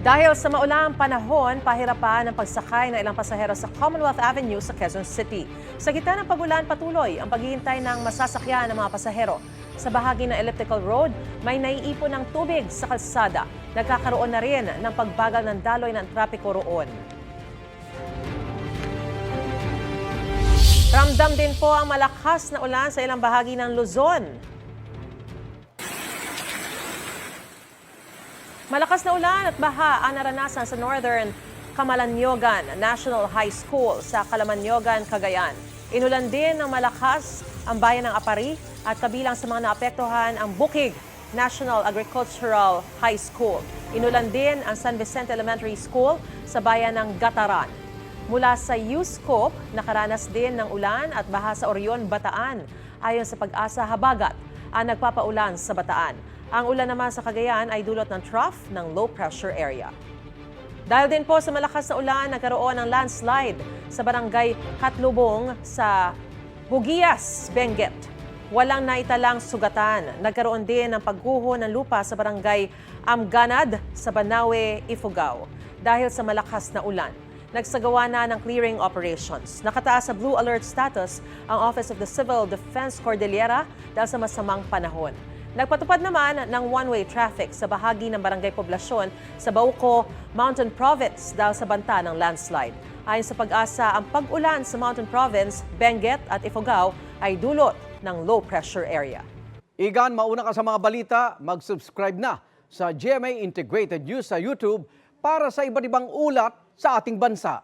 Dahil sa maulang panahon, pahirapan ang pagsakay ng ilang pasahero sa Commonwealth Avenue sa Quezon City. Sa gitna ng pagulan, patuloy ang paghihintay ng masasakyan ng mga pasahero. Sa bahagi ng Elliptical Road, may naiipon ng tubig sa kalsada. Nagkakaroon na rin ng pagbagal ng daloy ng trapiko roon. Ramdam din po ang malakas na ulan sa ilang bahagi ng Luzon. Malakas na ulan at baha ang naranasan sa Northern Camalaniogan National High School sa Calamaniogan, Cagayan. Inulan din ng malakas ang bayan ng Apari at kabilang sa mga naapektuhan ang Bukig National Agricultural High School. Inulan din ang San Vicente Elementary School sa bayan ng Gataran. Mula sa USCOP, nakaranas din ng ulan at baha sa Orion, Bataan. Ayon sa Pag-asa, habagat ang nagpapaulan sa Bataan. Ang ulan naman sa Cagayan ay dulot ng trough ng low pressure area. Dahil din po sa malakas na ulan, nagkaroon ng landslide sa barangay Katlubong sa Bugias, Benguet. Walang naitalang sugatan. Nagkaroon din ng pagguho ng lupa sa barangay Amganad sa Banawe, Ifugao. Dahil sa malakas na ulan, nagsagawa na ng clearing operations. Nakataas sa blue alert status ang Office of the Civil Defense Cordillera dahil sa masamang panahon. Nagpatupad naman ng one-way traffic sa bahagi ng Barangay Poblasyon sa Bauco, Mountain Province dahil sa banta ng landslide. Ayon sa Pag-asa, ang pag-ulan sa Mountain Province, Benguet at Ifugao ay dulot ng low pressure area. Igan, mauna ka sa mga balita, mag-subscribe na sa GMA Integrated News sa YouTube para sa iba't ibang ulat sa ating bansa.